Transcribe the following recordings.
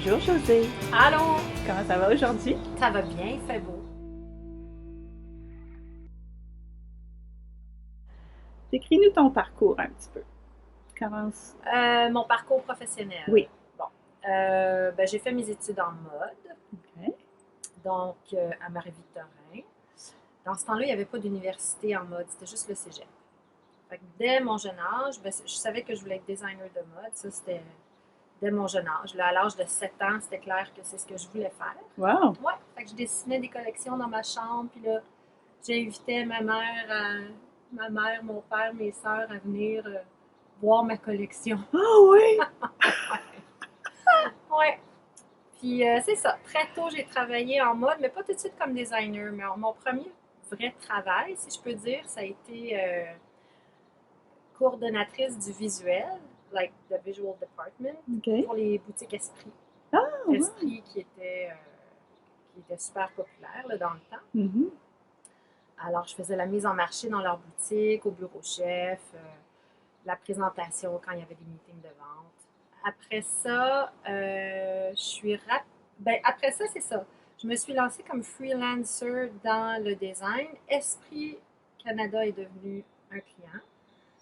Bonjour Josée, Allô? comment ça va aujourd'hui? Ça va bien, il fait beau. Décris-nous ton parcours un petit peu. Commence. Mon parcours professionnel. Oui. Bon. J'ai fait mes études en mode, OK. donc à Marie-Victorin. Dans ce temps-là, il n'y avait pas d'université en mode, c'était juste le cégep. Fait que dès mon jeune âge, je savais que je voulais être designer de mode. Ça, c'était dès mon jeune âge. Là, à l'âge de 7 ans, c'était clair que c'est ce que je voulais faire. Wow! Ouais. Fait que je dessinais des collections dans ma chambre, puis là, j'invitais ma mère, mon père, mes sœurs à venir voir ma collection. Ah oui! Ouais. Puis c'est ça. Très tôt, j'ai travaillé en mode, mais pas tout de suite comme designer. Mais mon premier vrai travail, si je peux dire, ça a été coordonnatrice du visuel, like the visual department, OK. pour les boutiques Esprit. Ah, ouais. Esprit qui était super populaire là, dans le temps. Mhm. Alors, je faisais la mise en marché dans leur boutique, au bureau chef, la présentation quand il y avait des meetings de vente. Après ça, après ça, c'est ça. Je me suis lancée comme freelancer dans le design. Esprit Canada est devenu un client.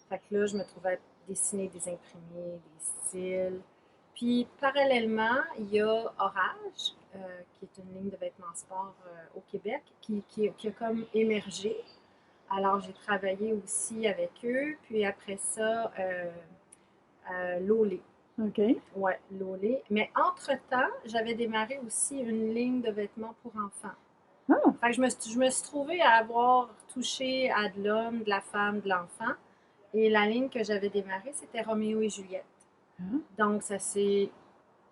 Fait que là, je me trouvais à dessiner des imprimés, des styles. Puis, parallèlement, il y a Orage, qui est une ligne de vêtements sport au Québec, qui a comme émergé. Alors, j'ai travaillé aussi avec eux. Puis après ça, Lolé. OK. Ouais, Lolé. Mais entre-temps, j'avais démarré aussi une ligne de vêtements pour enfants. Ah, Fait que je me suis trouvée à avoir touché à de l'homme, de la femme, de l'enfant. Et la ligne que j'avais démarrée, c'était Roméo et Juliette. ah, Donc, ça s'est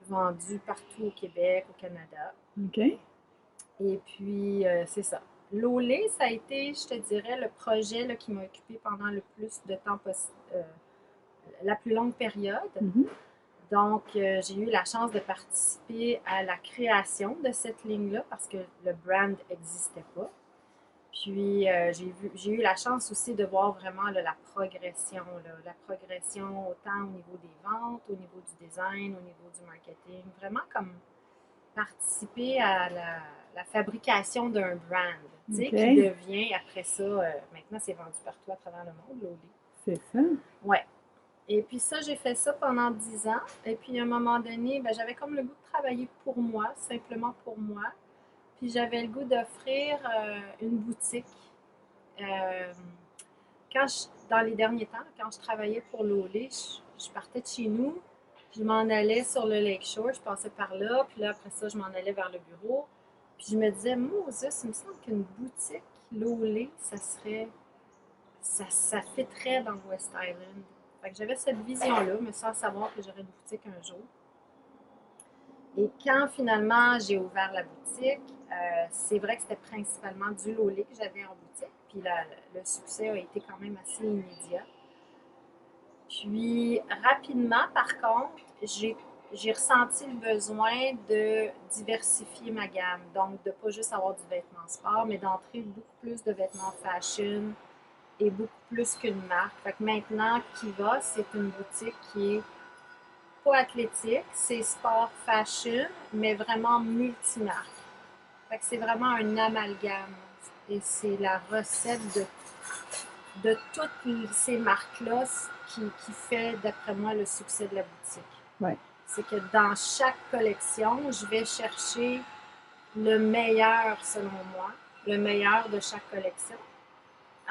vendu partout au Québec, au Canada. OK. Et puis, c'est ça. Lolé, ça a été, je te dirais, le projet là, qui m'a occupé pendant le plus de temps possible, la plus longue période. Mhm. Donc, j'ai eu la chance de participer à la création de cette ligne-là parce que le brand n'existait pas. Puis, j'ai eu la chance aussi de voir vraiment là, la progression autant au niveau des ventes, au niveau du design, au niveau du marketing. Vraiment comme participer à la fabrication d'un brand, tu sais, OK. qui devient après ça, maintenant c'est vendu partout à travers le monde, Lolé. C'est ça. Ouais. Et puis ça, j'ai fait ça pendant 10 ans. Et puis à un moment donné, j'avais comme le goût de travailler pour moi, simplement pour moi. Puis j'avais le goût d'offrir une boutique. Euh, dans les derniers temps, quand je travaillais pour Lolé, je partais de chez nous, je m'en allais sur le Lakeshore, je passais par là, puis là, après ça, je m'en allais vers le bureau. Puis je me disais, Moses, il me semble qu'une boutique Lolé, ça fitterait dans West Island. Fait que j'avais cette vision-là, mais sans savoir que j'aurais une boutique un jour. Et quand finalement j'ai ouvert la boutique, c'est vrai que c'était principalement du Lolé que j'avais en boutique. Puis le succès a été quand même assez immédiat. Puis rapidement, par contre, j'ai ressenti le besoin de diversifier ma gamme. Donc, de pas juste avoir du vêtement sport, mais d'entrer beaucoup plus de vêtements fashion et beaucoup plus qu'une marque. Fait que maintenant, Kiva, c'est une boutique qui est pas athlétique, c'est sport fashion, mais vraiment multimarque. Fait que c'est vraiment un amalgame. Et c'est la recette de toutes ces marques-là qui fait, d'après moi, le succès de la boutique. Ouais. C'est que dans chaque collection, je vais chercher le meilleur, selon moi, le meilleur de chaque collection.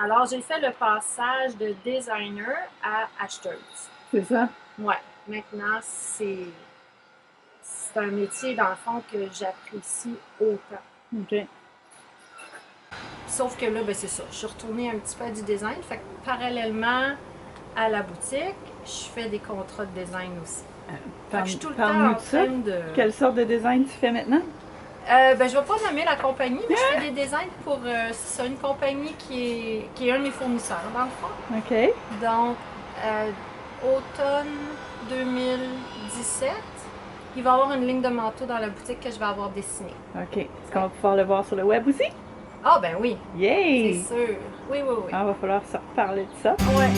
Alors, j'ai fait le passage de designer à acheteuse. C'est ça. Ouais, maintenant, c'est un métier, dans le fond, que j'apprécie autant. OK. Sauf que là, c'est ça. Je suis retournée un petit peu à du design. Fait que parallèlement à la boutique, je fais des contrats de design aussi. Fait que je suis tout le temps Parle-nous en de ça. train de... Quelle sorte de design tu fais maintenant? Je vais pas nommer la compagnie, mais je fais des designs pour c'est ça, une compagnie qui est un de mes fournisseurs, dans le fond. OK. Donc, automne 2017, il va y avoir une ligne de manteau dans la boutique que je vais avoir dessinée. OK. Est-ce qu'on va pouvoir le voir sur le web aussi? Ah, ben oui, Yay! c'est sûr. Oui, oui, oui. Ah, va falloir se reparler de ça. Ouais.